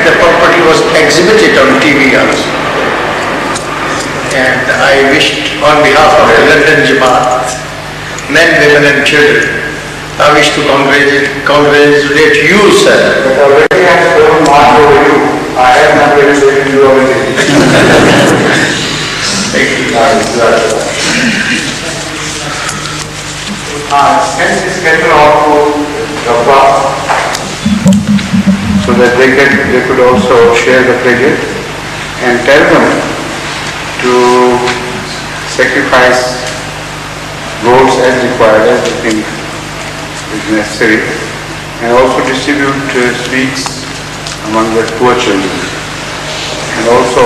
the property was exhibited on TV also. And I wished on behalf of the London Jamaat, men, women and children, I wish to congratulate you, sir. But already I have shown mark over you. I have not congratulated you already. Thank you. Send this letter off to Rabba so that they could also share the credit and tell them to sacrifice goats as required, as they think is necessary, and also distribute sweets among the poor children. And also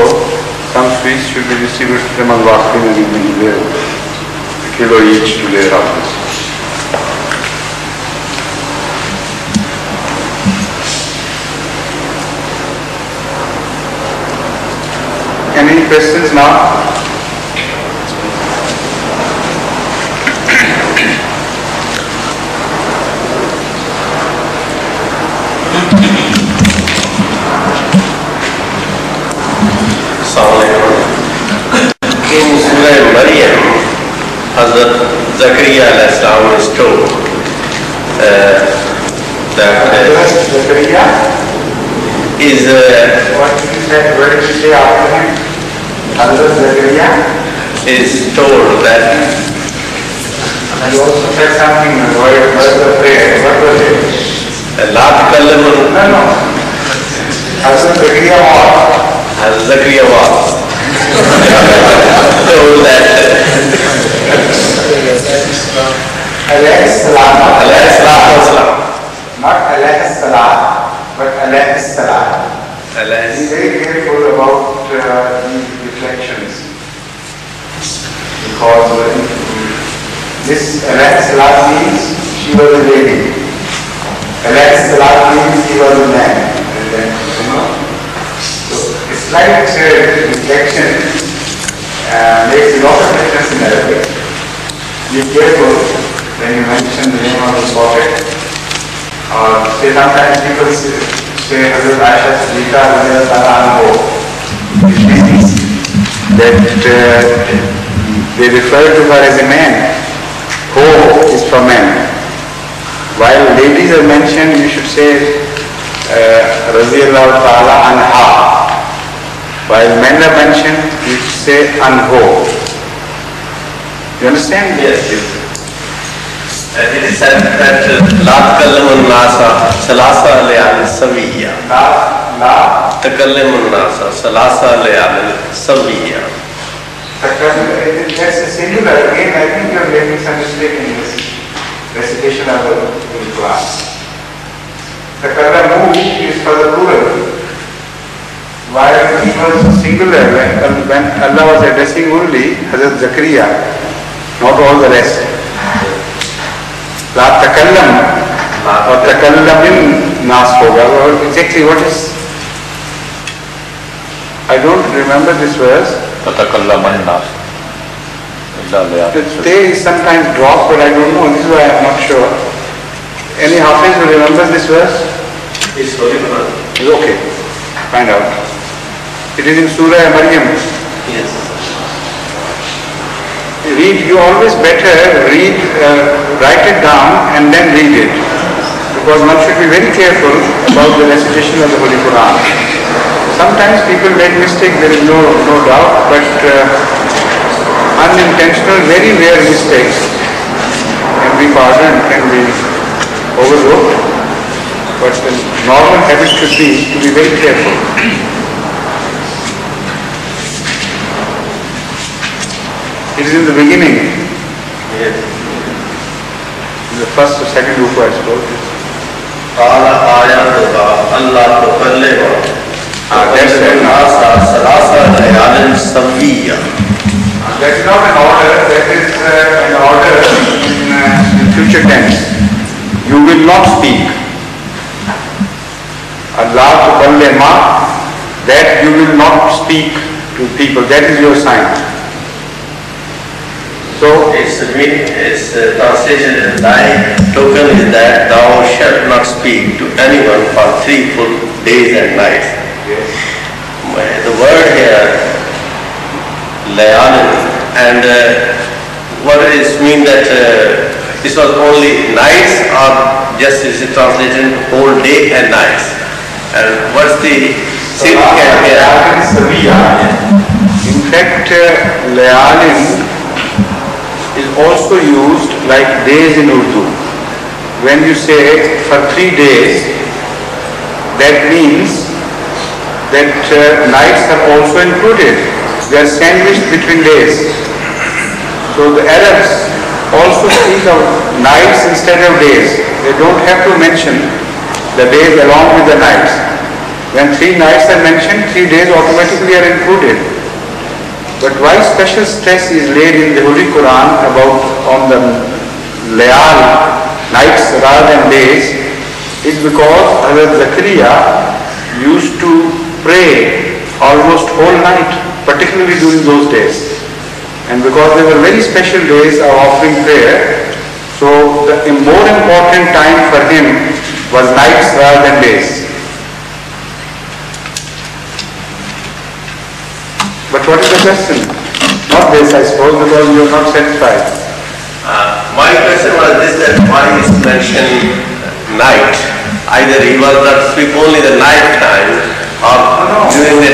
some sweets should be distributed among Vakin and even a kilo each to their houses. Any questions now? In Surah Maryam, Hazrat Zakaria is told that Zakaria is what did you say? Where did you say after him? Hazrat Zakaria is told that you also said something. What was the prayer? What was it? La takallamu. No. Hazrat Zakaria was. Hazrat Zakaria was told that Alayhi salam. Not alayhi salam, but alayhi salam. Be very careful about these reflections, because this alayhi salam means she was a lady. Alayhi salam means he was a man. So it's like reflection makes a lot of difference in Arabic. Be careful when you mention the name of the prophet. Or say sometimes people say Hazrat Aisha Siddiqa it means that they refer to her as a man. Ho is for men. While ladies are mentioned, you should say Radiyallahu Ta'ala Anha. While men are mentioned, you should say Anho. You understand? yes. It is said that La takallamu nasa salasa layal sawiya. La Takallamu nasa salasa layal sawiya. That's a singular. Again, I think you are making some mistake in this recitation of the Quran. Takallamu is for the plural. While it was singular, when Allah was addressing only Hazrat Zakaria, not all the rest. La takallam or takallamin nas hoga. Exactly what is? I don't remember this verse. Tatakallaman nas. The tay is sometimes dropped, but I don't know. This is why I am not sure. Any Hafiz who remembers this verse? It's Holy Quran. Okay, find out. It is in Surah Maryam. Yes. Read, you always better read, write it down and then read it. Because one should be very careful about the recitation of the Holy Quran. Sometimes people make mistakes, there is no doubt, but unintentional, very rare mistakes can be pardoned, can be overlooked. But the normal habit should be to be very careful. It is in the beginning. Yes. In the first or second ruku, I suppose. Allah tukallima. That's not an order, that is an order in future tense. You will not speak. Allah tukallima, that you will not speak to people, that is your sign. So its translation is thy token is that thou shalt not speak to anyone for 3 full days and nights. Yes. The word here, layalin, and what does it mean that this was only nights, or just is it translated into whole day and nights? And what's the significance here? In fact, layalin is also used like days in Urdu. When you say for 3 days, that means that nights are also included. They are sandwiched between days. So the Arabs also speak of nights instead of days. They don't have to mention the days along with the nights. When 3 nights are mentioned, 3 days automatically are included. But why special stress is laid in the Holy Quran about on the layal, nights rather than days, is because Hazrat Zakaria used to pray almost whole night, particularly during those days. And because they were very special days of offering prayer, so the more important time for him was nights rather than days. But what is the question? Not this, I suppose, because you are not satisfied. My question was this, that why is mentioned night? Either he was not sleep only the night time, or during the...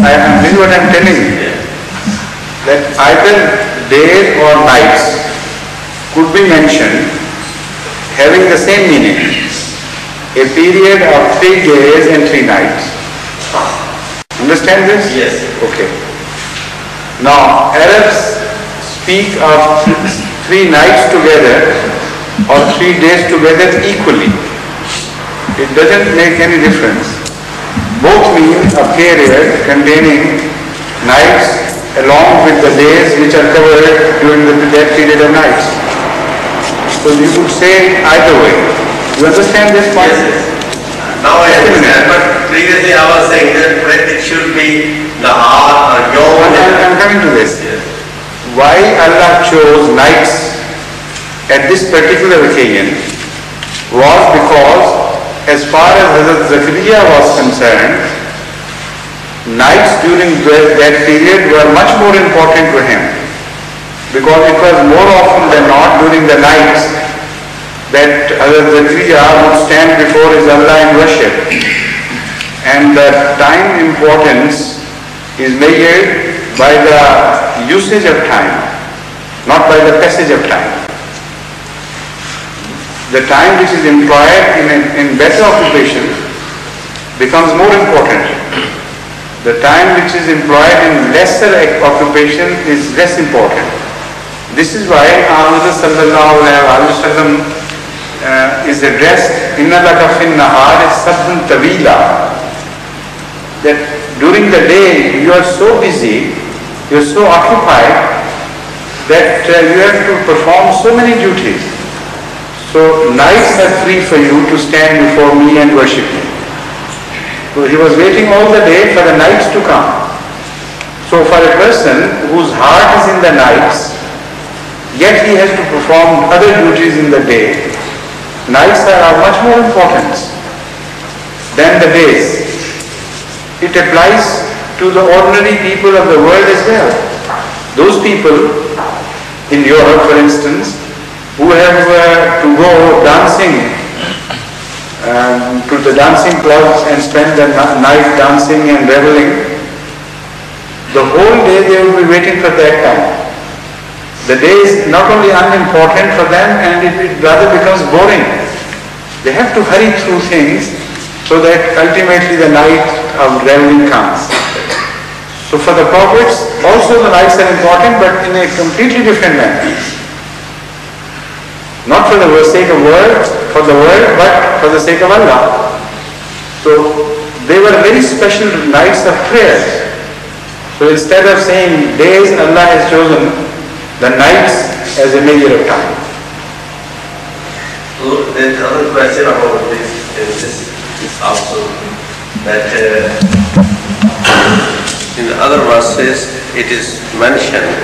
I am doing what I am telling you. That either days or nights could be mentioned having the same meaning. A period of 3 days and 3 nights. Understand this? Yes. Okay. Now, Arabs speak of 3 nights together or 3 days together equally. It doesn't make any difference. Both mean a period containing nights along with the days which are covered during that period of nights. So you could say either way. You understand this point? Yes. Now I understand, but previously I was saying that it should be Nahar or Yom. I'm coming to this. Yes. Why Allah chose nights at this particular occasion was because as far as Hazrat Zakaria was concerned, nights during that period were much more important to him, because it was more often than not during the nights that Hazrat Zakaria would stand before his Allah in worship. And the time importance is measured by the usage of time, not by the passage of time. The time which is employed in better occupation becomes more important. The time which is employed in lesser occupation is less important. This is why Muhammad sallallahu alaihi wasallam is addressed, Inna laka fin nahar sabhan tawila, that during the day you are so busy, you are so occupied that you have to perform so many duties. So nights are free for you to stand before me and worship me. So he was waiting all the day for the nights to come. So for a person whose heart is in the nights, yet he has to perform other duties in the day, nights are of much more importance than the days. It applies to the ordinary people of the world as well. Those people in Europe, for instance, who have to go dancing to the dancing clubs and spend the night dancing and reveling, the whole day they will be waiting for that time. The day is not only unimportant for them, and it rather becomes boring. They have to hurry through things so that ultimately the night of reveling comes. So for the prophets, also the nights are important, but in a completely different manner. Not for the sake of the world, but for the sake of Allah. So they were very special nights of prayers. So instead of saying days, Allah has chosen the nights as a measure of time. So there's another question about this also, that in the other verses it is mentioned